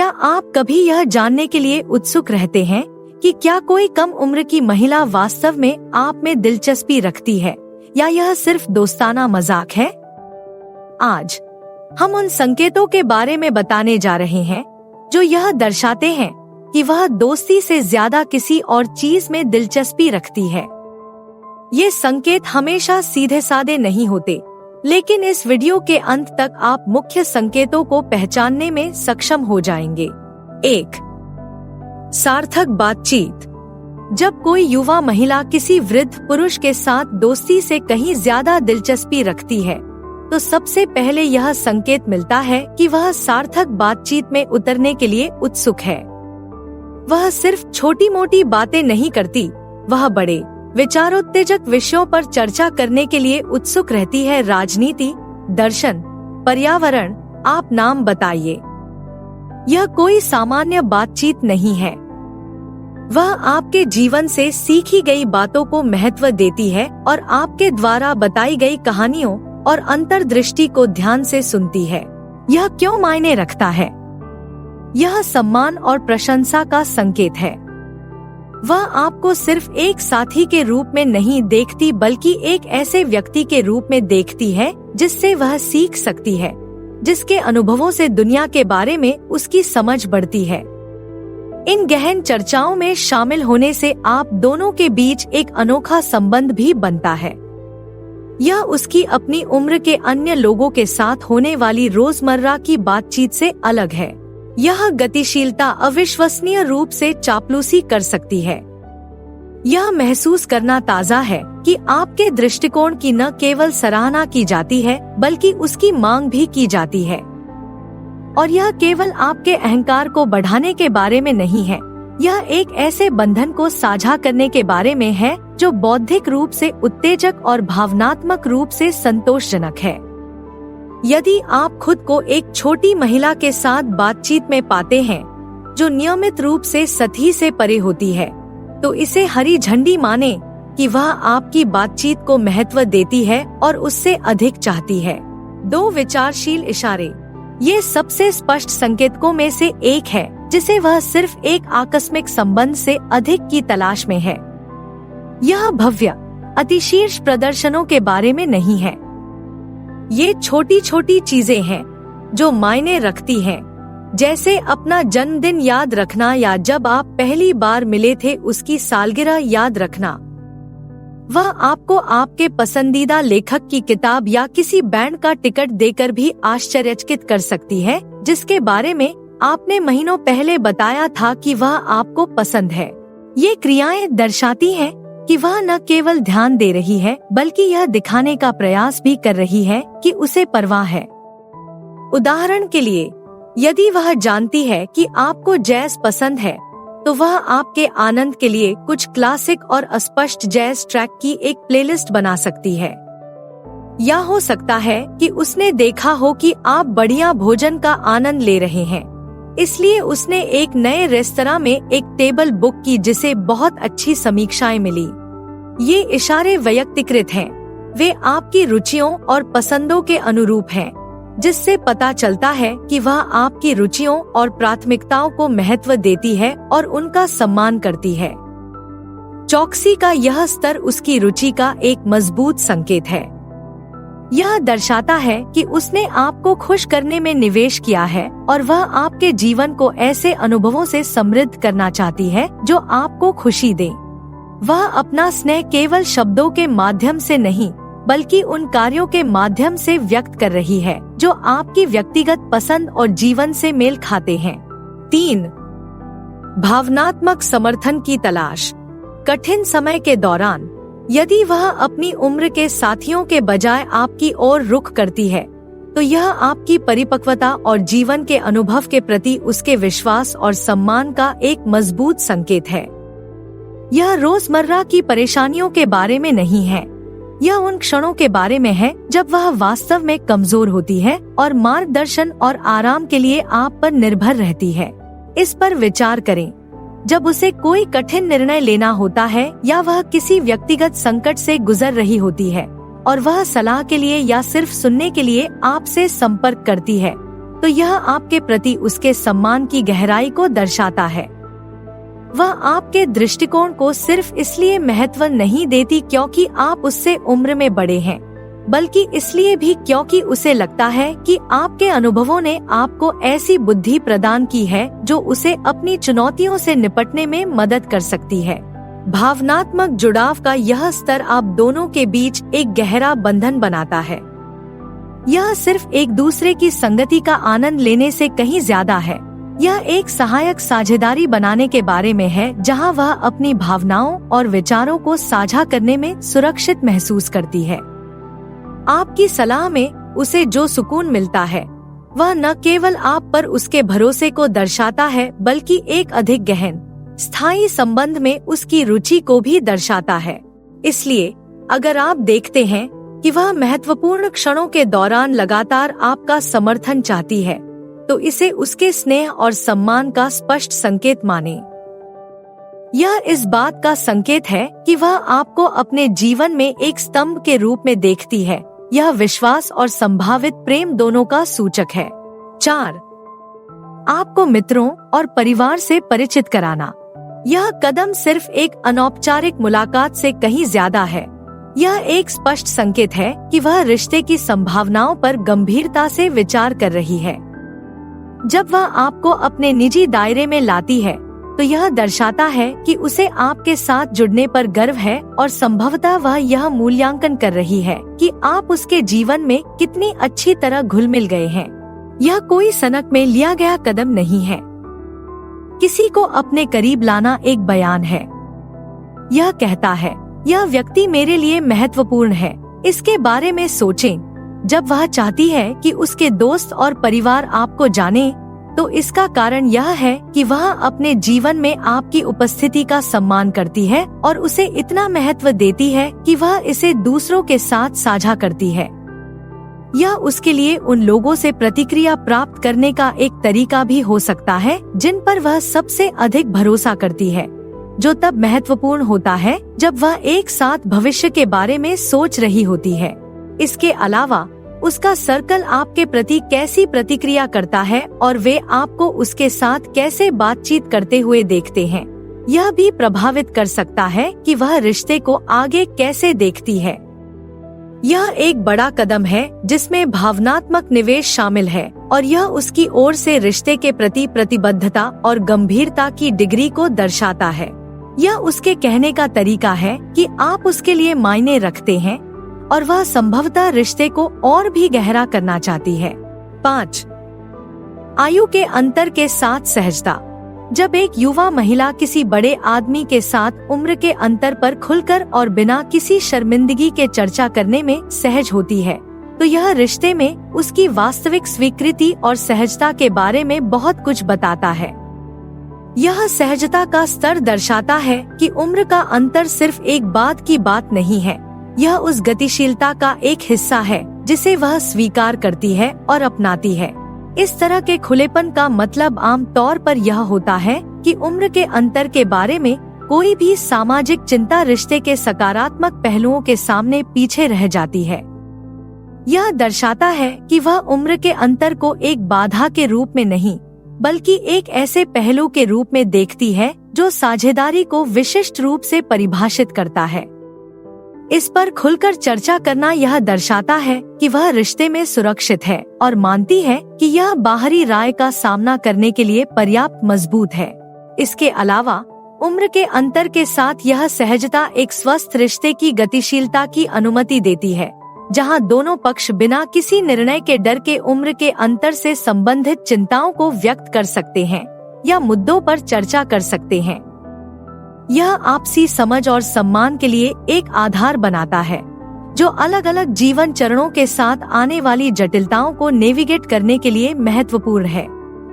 क्या आप कभी यह जानने के लिए उत्सुक रहते हैं कि क्या कोई कम उम्र की महिला वास्तव में आप में दिलचस्पी रखती है या यह सिर्फ दोस्ताना मजाक है? आज हम उन संकेतों के बारे में बताने जा रहे हैं जो यह दर्शाते हैं कि वह दोस्ती से ज्यादा किसी और चीज में दिलचस्पी रखती है। ये संकेत हमेशा सीधे साधे नहीं होते, लेकिन इस वीडियो के अंत तक आप मुख्य संकेतों को पहचानने में सक्षम हो जाएंगे। 1. सार्थक बातचीत। जब कोई युवा महिला किसी वृद्ध पुरुष के साथ दोस्ती से कहीं ज्यादा दिलचस्पी रखती है, तो सबसे पहले यह संकेत मिलता है कि वह सार्थक बातचीत में उतरने के लिए उत्सुक है। वह सिर्फ छोटी मोटी बातें नहीं करती, वह बड़े विचारोत्तेजक विषयों पर चर्चा करने के लिए उत्सुक रहती है। राजनीति, दर्शन, पर्यावरण, आप नाम बताइए। यह कोई सामान्य बातचीत नहीं है। वह आपके जीवन से सीखी गई बातों को महत्व देती है और आपके द्वारा बताई गई कहानियों और अंतर्दृष्टि को ध्यान से सुनती है। यह क्यों मायने रखता है? यह सम्मान और प्रशंसा का संकेत है। वह आपको सिर्फ एक साथी के रूप में नहीं देखती, बल्कि एक ऐसे व्यक्ति के रूप में देखती है जिससे वह सीख सकती है, जिसके अनुभवों से दुनिया के बारे में उसकी समझ बढ़ती है। इन गहन चर्चाओं में शामिल होने से आप दोनों के बीच एक अनोखा संबंध भी बनता है। यह उसकी अपनी उम्र के अन्य लोगों के साथ होने वाली रोजमर्रा की बातचीत से अलग है। यह गतिशीलता अविश्वसनीय रूप से चापलूसी कर सकती है। यह महसूस करना ताज़ा है कि आपके दृष्टिकोण की न केवल सराहना की जाती है, बल्कि उसकी मांग भी की जाती है। और यह केवल आपके अहंकार को बढ़ाने के बारे में नहीं है, यह एक ऐसे बंधन को साझा करने के बारे में है जो बौद्धिक रूप से उत्तेजक और भावनात्मक रूप से संतोषजनक है। यदि आप खुद को एक छोटी महिला के साथ बातचीत में पाते हैं जो नियमित रूप से सतही से परे होती है, तो इसे हरी झंडी माने कि वह आपकी बातचीत को महत्व देती है और उससे अधिक चाहती है। 2 विचारशील इशारे। ये सबसे स्पष्ट संकेतकों में से एक है जिसे वह सिर्फ एक आकस्मिक संबंध से अधिक की तलाश में है। यह भव्य, अतिशीर्ष प्रदर्शनों के बारे में नहीं है। ये छोटी छोटी चीजें हैं जो मायने रखती हैं, जैसे अपना जन्मदिन याद रखना या जब आप पहली बार मिले थे उसकी सालगिरह याद रखना। वह आपको आपके पसंदीदा लेखक की किताब या किसी बैंड का टिकट देकर भी आश्चर्यचकित कर सकती है, जिसके बारे में आपने महीनों पहले बताया था कि वह आपको पसंद है। ये क्रियाएं दर्शाती हैं कि वह न केवल ध्यान दे रही है, बल्कि यह दिखाने का प्रयास भी कर रही है कि उसे परवाह है। उदाहरण के लिए, यदि वह जानती है कि आपको जैज पसंद है, तो वह आपके आनंद के लिए कुछ क्लासिक और अस्पष्ट जैज ट्रैक की एक प्लेलिस्ट बना सकती है। या हो सकता है कि उसने देखा हो कि आप बढ़िया भोजन का आनंद ले रहे हैं, इसलिए उसने एक नए रेस्तरां में एक टेबल बुक की जिसे बहुत अच्छी समीक्षाएं मिली। ये इशारे वैयक्तिकृत हैं, वे आपकी रुचियों और पसंदों के अनुरूप हैं, जिससे पता चलता है कि वह आपकी रुचियों और प्राथमिकताओं को महत्व देती है और उनका सम्मान करती है। चौकसी का यह स्तर उसकी रुचि का एक मजबूत संकेत है। यह दर्शाता है कि उसने आपको खुश करने में निवेश किया है और वह आपके जीवन को ऐसे अनुभवों से समृद्ध करना चाहती है जो आपको खुशी दे। वह अपना स्नेह केवल शब्दों के माध्यम से नहीं, बल्कि उन कार्यों के माध्यम से व्यक्त कर रही है जो आपकी व्यक्तिगत पसंद और जीवन से मेल खाते हैं। 3. भावनात्मक समर्थन की तलाश। कठिन समय के दौरान यदि वह अपनी उम्र के साथियों के बजाय आपकी ओर रुख करती है, तो यह आपकी परिपक्वता और जीवन के अनुभव के प्रति उसके विश्वास और सम्मान का एक मजबूत संकेत है। यह रोजमर्रा की परेशानियों के बारे में नहीं है, यह उन क्षणों के बारे में है जब वह वास्तव में कमजोर होती है और मार्गदर्शन और आराम के लिए आप पर निर्भर रहती है। इस पर विचार करें, जब उसे कोई कठिन निर्णय लेना होता है या वह किसी व्यक्तिगत संकट से गुजर रही होती है और वह सलाह के लिए या सिर्फ सुनने के लिए आपसे संपर्क करती है, तो यह आपके प्रति उसके सम्मान की गहराई को दर्शाता है। वह आपके दृष्टिकोण को सिर्फ इसलिए महत्व नहीं देती क्योंकि आप उससे उम्र में बड़े हैं, बल्कि इसलिए भी क्योंकि उसे लगता है कि आपके अनुभवों ने आपको ऐसी बुद्धि प्रदान की है जो उसे अपनी चुनौतियों से निपटने में मदद कर सकती है। भावनात्मक जुड़ाव का यह स्तर आप दोनों के बीच एक गहरा बंधन बनाता है। यह सिर्फ एक दूसरे की संगति का आनंद लेने से कहीं ज्यादा है। यह एक सहायक साझेदारी बनाने के बारे में है जहां वह अपनी भावनाओं और विचारों को साझा करने में सुरक्षित महसूस करती है। आपकी सलाह में उसे जो सुकून मिलता है वह न केवल आप पर उसके भरोसे को दर्शाता है बल्कि एक अधिक गहन स्थायी संबंध में उसकी रुचि को भी दर्शाता है। इसलिए अगर आप देखते हैं कि वह महत्वपूर्ण क्षणों के दौरान लगातार आपका समर्थन चाहती है, तो इसे उसके स्नेह और सम्मान का स्पष्ट संकेत माने। यह इस बात का संकेत है कि वह आपको अपने जीवन में एक स्तंभ के रूप में देखती है। यह विश्वास और संभावित प्रेम दोनों का सूचक है। 4. आपको मित्रों और परिवार से परिचित कराना। यह कदम सिर्फ एक अनौपचारिक मुलाकात से कहीं ज्यादा है। यह एक स्पष्ट संकेत है कि वह रिश्ते की संभावनाओं पर गंभीरता से विचार कर रही है। जब वह आपको अपने निजी दायरे में लाती है, तो यह दर्शाता है कि उसे आपके साथ जुड़ने पर गर्व है और संभवतः वह यह मूल्यांकन कर रही है कि आप उसके जीवन में कितनी अच्छी तरह घुल मिल गए हैं। यह कोई सनक में लिया गया कदम नहीं है। किसी को अपने करीब लाना एक बयान है। यह कहता है, यह व्यक्ति मेरे लिए महत्वपूर्ण है। इसके बारे में सोचें। जब वह चाहती है कि उसके दोस्त और परिवार आपको जाने, तो इसका कारण यह है कि वह अपने जीवन में आपकी उपस्थिति का सम्मान करती है और उसे इतना महत्व देती है कि वह इसे दूसरों के साथ साझा करती है। यह उसके लिए उन लोगों से प्रतिक्रिया प्राप्त करने का एक तरीका भी हो सकता है जिन पर वह सबसे अधिक भरोसा करती है, जो तब महत्वपूर्ण होता है जब वह एक साथ भविष्य के बारे में सोच रही होती है। इसके अलावा उसका सर्कल आपके प्रति कैसी प्रतिक्रिया करता है और वे आपको उसके साथ कैसे बातचीत करते हुए देखते हैं, यह भी प्रभावित कर सकता है कि वह रिश्ते को आगे कैसे देखती है। यह एक बड़ा कदम है जिसमें भावनात्मक निवेश शामिल है और यह उसकी ओर से रिश्ते के प्रति प्रतिबद्धता और गंभीरता की डिग्री को दर्शाता है। यह उसके कहने का तरीका है कि आप उसके लिए मायने रखते हैं और वह संभवतः रिश्ते को और भी गहरा करना चाहती है। 5. आयु के अंतर के साथ सहजता। जब एक युवा महिला किसी बड़े आदमी के साथ उम्र के अंतर पर खुलकर और बिना किसी शर्मिंदगी के चर्चा करने में सहज होती है, तो यह रिश्ते में उसकी वास्तविक स्वीकृति और सहजता के बारे में बहुत कुछ बताता है। यह सहजता का स्तर दर्शाता है कि उम्र का अंतर सिर्फ एक बात की बात नहीं है, यह उस गतिशीलता का एक हिस्सा है जिसे वह स्वीकार करती है और अपनाती है। इस तरह के खुलेपन का मतलब आम तौर पर यह होता है कि उम्र के अंतर के बारे में कोई भी सामाजिक चिंता रिश्ते के सकारात्मक पहलुओं के सामने पीछे रह जाती है। यह दर्शाता है कि वह उम्र के अंतर को एक बाधा के रूप में नहीं, बल्कि एक ऐसे पहलू के रूप में देखती है जो साझेदारी को विशिष्ट रूप से परिभाषित करता है। इस पर खुलकर चर्चा करना यह दर्शाता है कि वह रिश्ते में सुरक्षित है और मानती है कि यह बाहरी राय का सामना करने के लिए पर्याप्त मजबूत है। इसके अलावा उम्र के अंतर के साथ यह सहजता एक स्वस्थ रिश्ते की गतिशीलता की अनुमति देती है, जहां दोनों पक्ष बिना किसी निर्णय के डर के उम्र के अंतर से संबंधित चिंताओं को व्यक्त कर सकते हैं या मुद्दों पर चर्चा कर सकते हैं। यह आपसी समझ और सम्मान के लिए एक आधार बनाता है, जो अलग अलग जीवन चरणों के साथ आने वाली जटिलताओं को नेविगेट करने के लिए महत्वपूर्ण है।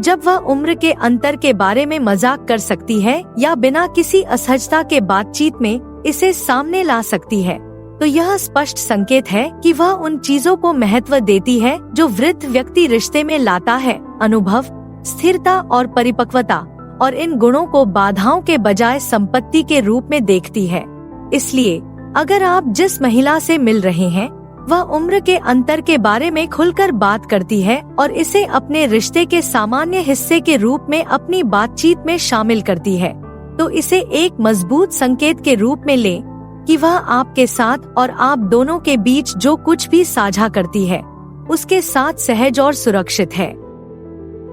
जब वह उम्र के अंतर के बारे में मजाक कर सकती है या बिना किसी असहजता के बातचीत में इसे सामने ला सकती है, तो यह स्पष्ट संकेत है कि वह उन चीजों को महत्व देती है जो वृद्ध व्यक्ति रिश्ते में लाता है: अनुभव, स्थिरता और परिपक्वता, और इन गुणों को बाधाओं के बजाय संपत्ति के रूप में देखती है। इसलिए अगर आप जिस महिला से मिल रहे हैं वह उम्र के अंतर के बारे में खुलकर बात करती है और इसे अपने रिश्ते के सामान्य हिस्से के रूप में अपनी बातचीत में शामिल करती है, तो इसे एक मजबूत संकेत के रूप में ले कि वह आपके साथ और आप दोनों के बीच जो कुछ भी साझा करती है उसके साथ सहज और सुरक्षित है।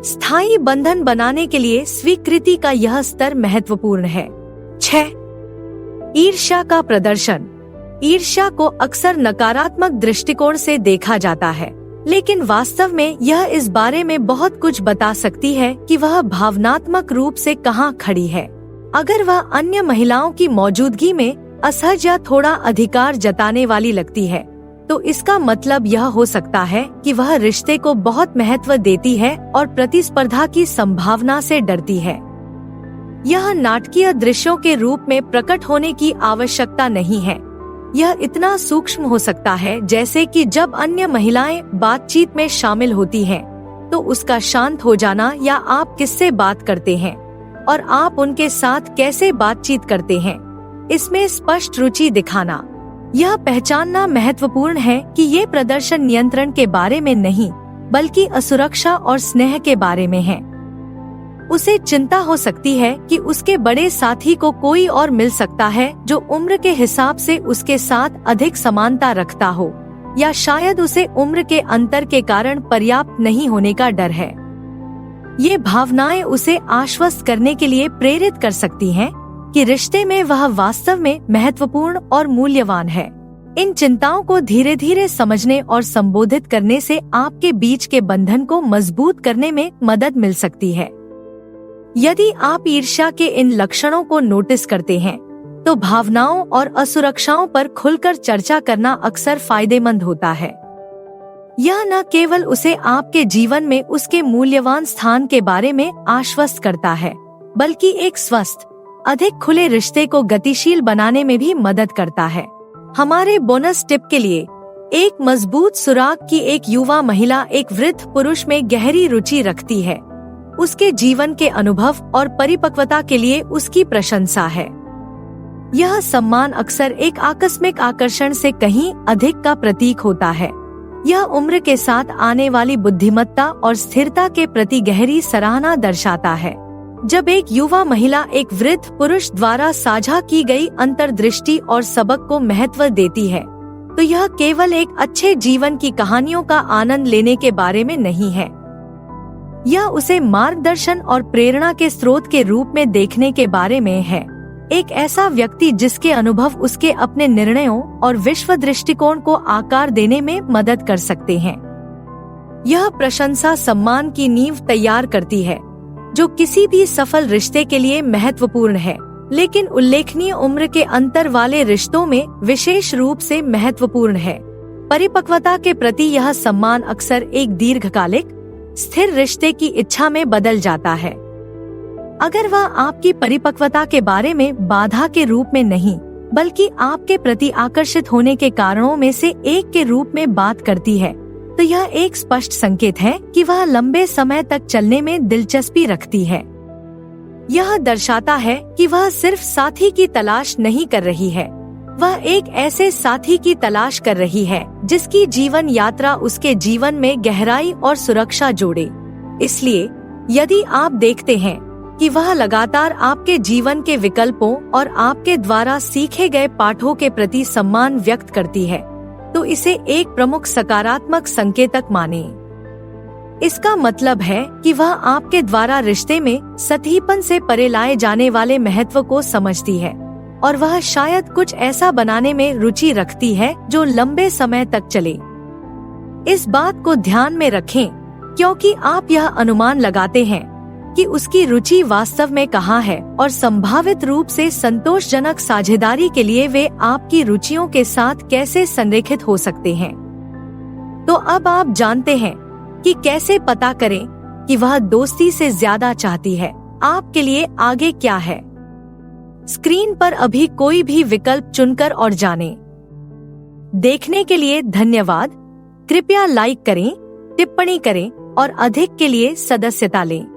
स्थायी बंधन बनाने के लिए स्वीकृति का यह स्तर महत्वपूर्ण है। 6. ईर्ष्या का प्रदर्शन। ईर्ष्या को अक्सर नकारात्मक दृष्टिकोण से देखा जाता है, लेकिन वास्तव में यह इस बारे में बहुत कुछ बता सकती है कि वह भावनात्मक रूप से कहाँ खड़ी है। अगर वह अन्य महिलाओं की मौजूदगी में असहज या थोड़ा अधिकार जताने वाली लगती है, तो इसका मतलब यह हो सकता है कि वह रिश्ते को बहुत महत्व देती है और प्रतिस्पर्धा की संभावना से डरती है। यह नाटकीय दृश्यों के रूप में प्रकट होने की आवश्यकता नहीं है। यह इतना सूक्ष्म हो सकता है जैसे कि जब अन्य महिलाएं बातचीत में शामिल होती हैं, तो उसका शांत हो जाना या आप किससे बात करते हैं और आप उनके साथ कैसे बातचीत करते हैं, इसमें स्पष्ट रुचि दिखाना। यह पहचानना महत्वपूर्ण है कि ये प्रदर्शन नियंत्रण के बारे में नहीं, बल्कि असुरक्षा और स्नेह के बारे में है। उसे चिंता हो सकती है कि उसके बड़े साथी को कोई और मिल सकता है जो उम्र के हिसाब से उसके साथ अधिक समानता रखता हो, या शायद उसे उम्र के अंतर के कारण पर्याप्त नहीं होने का डर है। ये भावनाएं उसे आश्वस्त करने के लिए प्रेरित कर सकती हैं कि रिश्ते में वह वास्तव में महत्वपूर्ण और मूल्यवान है। इन चिंताओं को धीरे धीरे समझने और संबोधित करने से आपके बीच के बंधन को मजबूत करने में मदद मिल सकती है। यदि आप ईर्ष्या के इन लक्षणों को नोटिस करते हैं, तो भावनाओं और असुरक्षाओं पर खुलकर चर्चा करना अक्सर फायदेमंद होता है। यह न केवल उसे आपके जीवन में उसके मूल्यवान स्थान के बारे में आश्वस्त करता है, बल्कि एक स्वस्थ, अधिक खुले रिश्ते को गतिशील बनाने में भी मदद करता है। हमारे बोनस टिप के लिए, एक मजबूत सुराग की एक युवा महिला एक वृद्ध पुरुष में गहरी रुचि रखती है। उसके जीवन के अनुभव और परिपक्वता के लिए उसकी प्रशंसा है। यह सम्मान अक्सर एक आकस्मिक आकर्षण से कहीं अधिक का प्रतीक होता है। यह उम्र के साथ आने वाली बुद्धिमत्ता और स्थिरता के प्रति गहरी सराहना दर्शाता है। जब एक युवा महिला एक वृद्ध पुरुष द्वारा साझा की गई अंतर्दृष्टि और सबक को महत्व देती है, तो यह केवल एक अच्छे जीवन की कहानियों का आनंद लेने के बारे में नहीं है। यह उसे मार्गदर्शन और प्रेरणा के स्रोत के रूप में देखने के बारे में है। एक ऐसा व्यक्ति जिसके अनुभव उसके अपने निर्णयों और विश्व दृष्टिकोण को आकार देने में मदद कर सकते हैं। यह प्रशंसा सम्मान की नींव तैयार करती है, जो किसी भी सफल रिश्ते के लिए महत्वपूर्ण है, लेकिन उल्लेखनीय उम्र के अंतर वाले रिश्तों में विशेष रूप से महत्वपूर्ण है। परिपक्वता के प्रति यह सम्मान अक्सर एक दीर्घकालिक, स्थिर रिश्ते की इच्छा में बदल जाता है। अगर वह आपकी परिपक्वता के बारे में बाधा के रूप में नहीं, बल्कि आपके प्रति आकर्षित होने के कारणों में से एक के रूप में बात करती है, तो यह एक स्पष्ट संकेत है कि वह लंबे समय तक चलने में दिलचस्पी रखती है। यह दर्शाता है कि वह सिर्फ साथी की तलाश नहीं कर रही है, वह एक ऐसे साथी की तलाश कर रही है जिसकी जीवन यात्रा उसके जीवन में गहराई और सुरक्षा जोड़े। इसलिए यदि आप देखते हैं कि वह लगातार आपके जीवन के विकल्पों और आपके द्वारा सीखे गए पाठों के प्रति सम्मान व्यक्त करती है, तो इसे एक प्रमुख सकारात्मक संकेतक माने। इसका मतलब है कि वह आपके द्वारा रिश्ते में सतीपन से परे लाए जाने वाले महत्व को समझती है, और वह शायद कुछ ऐसा बनाने में रुचि रखती है जो लंबे समय तक चले। इस बात को ध्यान में रखें, क्योंकि आप यह अनुमान लगाते हैं कि उसकी रुचि वास्तव में कहाँ है, और संभावित रूप से संतोषजनक साझेदारी के लिए वे आपकी रुचियों के साथ कैसे संरेखित हो सकते हैं। तो अब आप जानते हैं कि कैसे पता करें कि वह दोस्ती से ज्यादा चाहती है। आपके लिए आगे क्या है? स्क्रीन पर अभी कोई भी विकल्प चुनकर और जानें। देखने के लिए धन्यवाद। कृपया लाइक करें, टिप्पणी करें और अधिक के लिए सदस्यता लें।